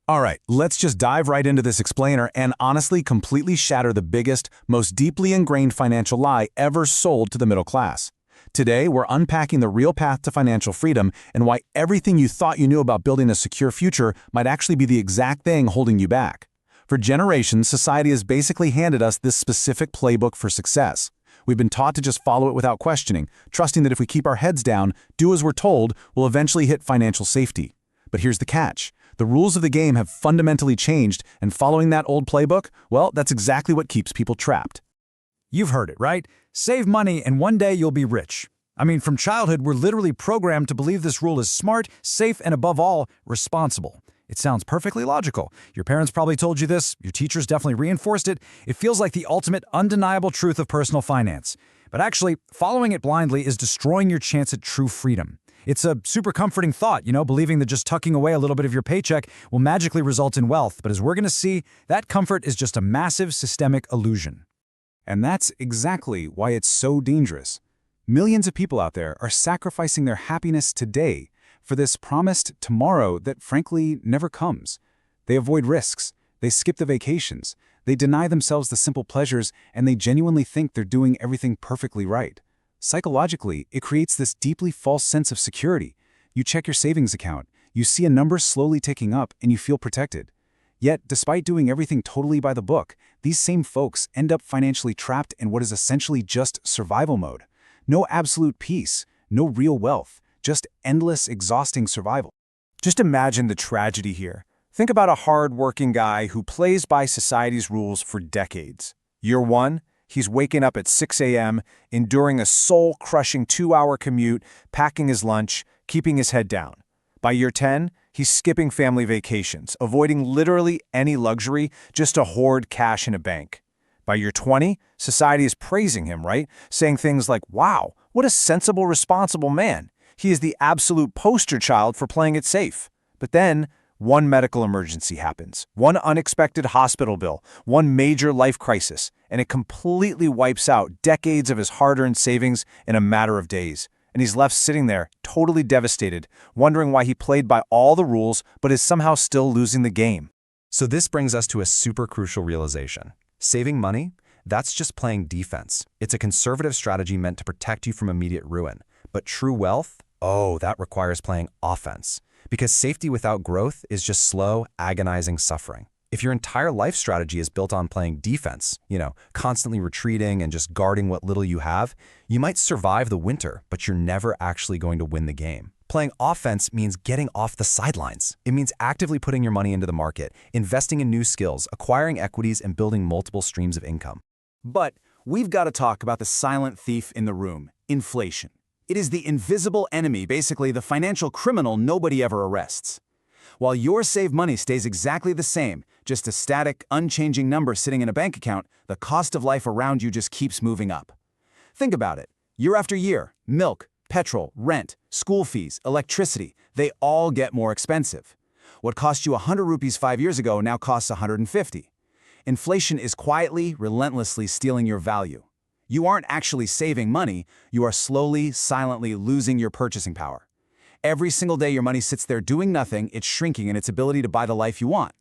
All right, let's just dive right into this explainer and honestly completely shatter the biggest, most deeply ingrained financial lie ever sold to the middle class. Today, we're unpacking the real path to financial freedom and why everything you thought you knew about building a secure future might actually be the exact thing holding you back. For generations, society has basically handed us this specific playbook for success. We've been taught to just follow it without questioning, trusting that if we keep our heads down, do as we're told, we'll eventually hit financial safety. But here's the catch. The rules of the game have fundamentally changed, and following that old playbook, well, that's exactly what keeps people trapped. You've heard it, right? Save money and one day you'll be rich. I mean, from childhood, we're literally programmed to believe this rule is smart, safe, and above all, responsible. It sounds perfectly logical. Your parents probably told you this, your teachers definitely reinforced it. It feels like the ultimate undeniable truth of personal finance. But actually, following it blindly is destroying your chance at true freedom. It's a super comforting thought, believing that just tucking away a little bit of your paycheck will magically result in wealth. But as we're going to see, that comfort is just a massive systemic illusion. And that's exactly why it's so dangerous. Millions of people out there are sacrificing their happiness today for this promised tomorrow that frankly never comes. They avoid risks, they skip the vacations, they deny themselves the simple pleasures, and they genuinely think they're doing everything perfectly right. Psychologically, it creates this deeply false sense of security. You check your savings account, you see a number slowly ticking up, and you feel protected. Yet, despite doing everything totally by the book, these same folks end up financially trapped in what is essentially just survival mode. No absolute peace, no real wealth, just endless, exhausting survival. Just imagine the tragedy here. Think about a hard-working guy who plays by society's rules for decades. Year 1, he's waking up at 6 a.m., enduring a soul-crushing 2-hour commute, packing his lunch, keeping his head down. By year 10, he's skipping family vacations, avoiding literally any luxury just to hoard cash in a bank. By year 20, society is praising him, right? Saying things like, wow, what a sensible, responsible man. He is the absolute poster child for playing it safe. But then, one medical emergency happens, one unexpected hospital bill, one major life crisis, and it completely wipes out decades of his hard-earned savings in a matter of days. And he's left sitting there, totally devastated, wondering why he played by all the rules but is somehow still losing the game. So this brings us to a super crucial realization. Saving money? That's just playing defense. It's a conservative strategy meant to protect you from immediate ruin. But true wealth? Oh, that requires playing offense. Because safety without growth is just slow, agonizing suffering. If your entire life strategy is built on playing defense, constantly retreating and just guarding what little you have, you might survive the winter, but you're never actually going to win the game. Playing offense means getting off the sidelines. It means actively putting your money into the market, investing in new skills, acquiring equities, and building multiple streams of income. But we've got to talk about the silent thief in the room, inflation. It is the invisible enemy, basically the financial criminal nobody ever arrests. While your saved money stays exactly the same, just a static, unchanging number sitting in a bank account, the cost of life around you just keeps moving up. Think about it. Year after year, milk, petrol, rent, school fees, electricity, they all get more expensive. What cost you 100 rupees 5 years ago now costs 150. Inflation is quietly, relentlessly stealing your value. You aren't actually saving money, you are slowly, silently losing your purchasing power. Every single day your money sits there doing nothing, it's shrinking in its ability to buy the life you want.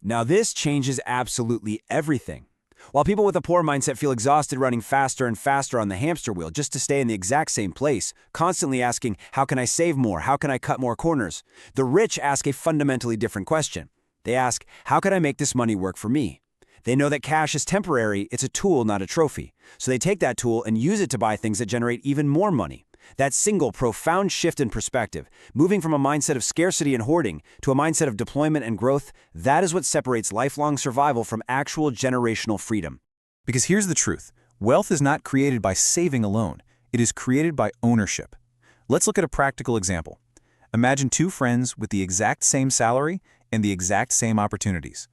Now this changes absolutely everything. While people with a poor mindset feel exhausted running faster and faster on the hamster wheel just to stay in the exact same place, constantly asking, how can I save more? How can I cut more corners? The rich ask a fundamentally different question. They ask, how can I make this money work for me? They know that cash is temporary, it's a tool, not a trophy. So they take that tool and use it to buy things that generate even more money. That single, profound shift in perspective, moving from a mindset of scarcity and hoarding to a mindset of deployment and growth, that is what separates lifelong survival from actual generational freedom. Because here's the truth. Wealth is not created by saving alone. It is created by ownership. Let's look at a practical example. Imagine two friends with the exact same salary and the exact same opportunities.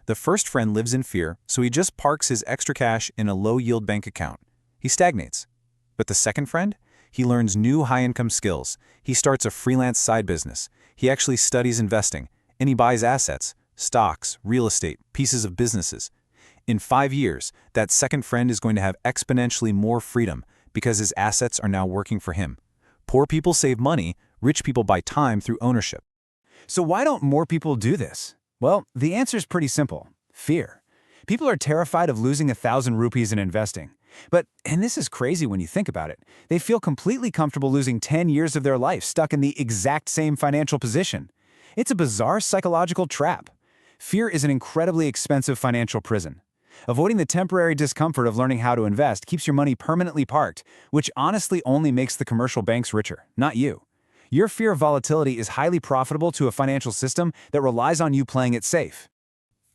The first friend lives in fear, so he just parks his extra cash in a low-yield bank account. He stagnates. But the second friend? He learns new high-income skills. He starts a freelance side business. He actually studies investing, and he buys assets, stocks, real estate, pieces of businesses. In 5 years, that second friend is going to have exponentially more freedom because his assets are now working for him. Poor people save money, rich people buy time through ownership. So why don't more people do this? Well, the answer is pretty simple. Fear. People are terrified of losing 1,000 rupees in investing. But, and this is crazy when you think about it, they feel completely comfortable losing 10 years of their life stuck in the exact same financial position. It's a bizarre psychological trap. Fear is an incredibly expensive financial prison. Avoiding the temporary discomfort of learning how to invest keeps your money permanently parked, which honestly only makes the commercial banks richer, not you. Your fear of volatility is highly profitable to a financial system that relies on you playing it safe.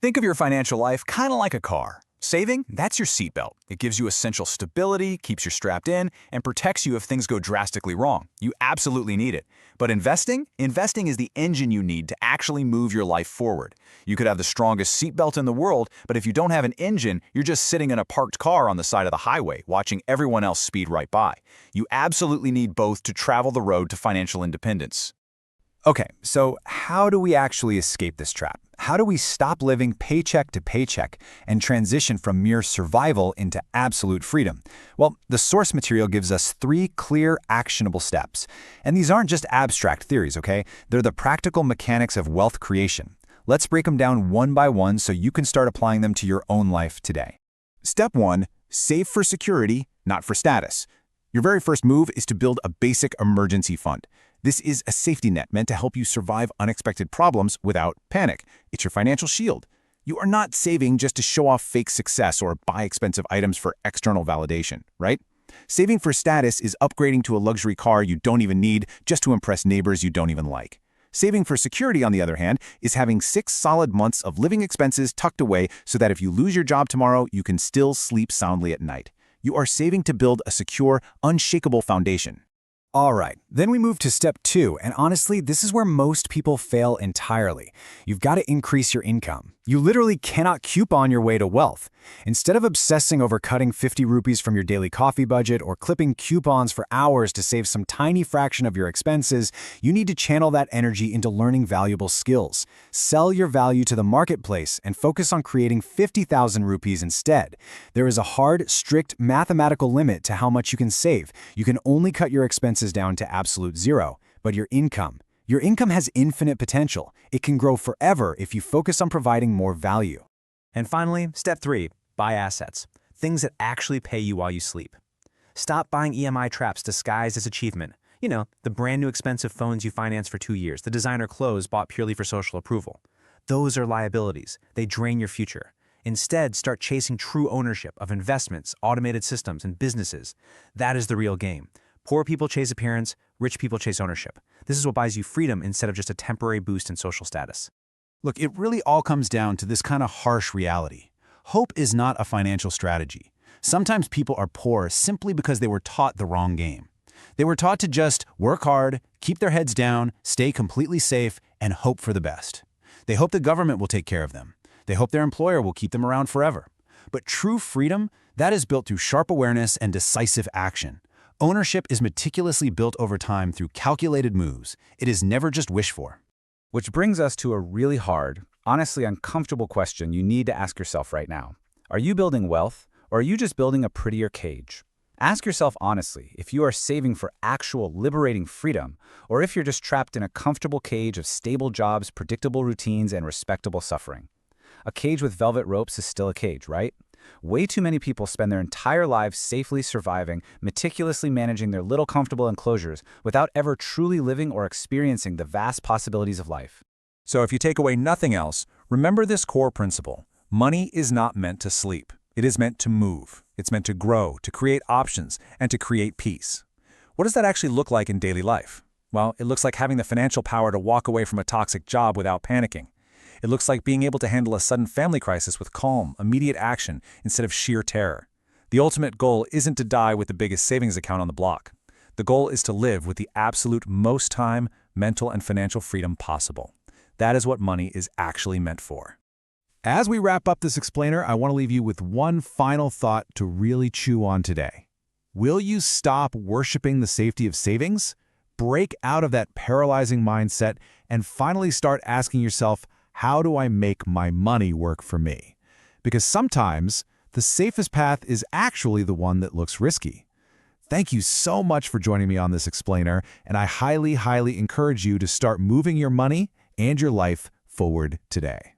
Think of your financial life kind of like a car. Saving, that's your seatbelt. It gives you essential stability, keeps you strapped in, and protects you if things go drastically wrong. You absolutely need it. But investing is the engine you need to actually move your life forward. You could have the strongest seatbelt in the world, but if you don't have an engine, you're just sitting in a parked car on the side of the highway, watching everyone else speed right by. You absolutely need both to travel the road to financial independence. Okay, so how do we actually escape this trap? How do we stop living paycheck to paycheck and transition from mere survival into absolute freedom? Well, the source material gives us 3 clear, actionable steps. And these aren't just abstract theories, okay? They're the practical mechanics of wealth creation. Let's break them down one by one so you can start applying them to your own life today. Step 1. Save for security, not for status. Your very first move is to build a basic emergency fund. This is a safety net meant to help you survive unexpected problems without panic. It's your financial shield. You are not saving just to show off fake success or buy expensive items for external validation, right? Saving for status is upgrading to a luxury car you don't even need just to impress neighbors you don't even like. Saving for security, on the other hand, is having 6 solid months of living expenses tucked away so that if you lose your job tomorrow, you can still sleep soundly at night. You are saving to build a secure, unshakable foundation. All right, then we move to step 2, and honestly, this is where most people fail entirely. You've got to increase your income. You literally cannot coupon your way to wealth. Instead of obsessing over cutting 50 rupees from your daily coffee budget or clipping coupons for hours to save some tiny fraction of your expenses, you need to channel that energy into learning valuable skills. Sell your value to the marketplace and focus on creating 50,000 rupees instead. There is a hard, strict mathematical limit to how much you can save. You can only cut your expenses down to absolute zero, but your income has infinite potential. It can grow forever if you focus on providing more value. And finally, step 3, buy assets. Things that actually pay you while you sleep. Stop buying EMI traps disguised as achievement. You know, the brand new expensive phones you finance for 2 years, the designer clothes bought purely for social approval. Those are liabilities. They drain your future. Instead, start chasing true ownership of investments, automated systems, and businesses. That is the real game. Poor people chase appearance, rich people chase ownership. This is what buys you freedom instead of just a temporary boost in social status. Look, it really all comes down to this kind of harsh reality. Hope is not a financial strategy. Sometimes people are poor simply because they were taught the wrong game. They were taught to just work hard, keep their heads down, stay completely safe, and hope for the best. They hope the government will take care of them. They hope their employer will keep them around forever. But true freedom, that is built through sharp awareness and decisive action. Ownership is meticulously built over time through calculated moves. It is never just wished for. Which brings us to a really hard, honestly uncomfortable question you need to ask yourself right now. Are you building wealth, or are you just building a prettier cage? Ask yourself honestly if you are saving for actual liberating freedom, or if you're just trapped in a comfortable cage of stable jobs, predictable routines, and respectable suffering. A cage with velvet ropes is still a cage, right? Way too many people spend their entire lives safely surviving, meticulously managing their little comfortable enclosures without ever truly living or experiencing the vast possibilities of life. So if you take away nothing else, remember this core principle. Money is not meant to sleep. It is meant to move. It's meant to grow, to create options, and to create peace. What does that actually look like in daily life? Well, it looks like having the financial power to walk away from a toxic job without panicking. It looks like being able to handle a sudden family crisis with calm, immediate action instead of sheer terror. The ultimate goal isn't to die with the biggest savings account on the block. The goal is to live with the absolute most time, mental, and financial freedom possible. That is what money is actually meant for. As we wrap up this explainer, I want to leave you with one final thought to really chew on today. Will you stop worshiping the safety of savings? Break out of that paralyzing mindset and finally start asking yourself, how do I make my money work for me? Because sometimes the safest path is actually the one that looks risky. Thank you so much for joining me on this explainer, and I highly, highly encourage you to start moving your money and your life forward today.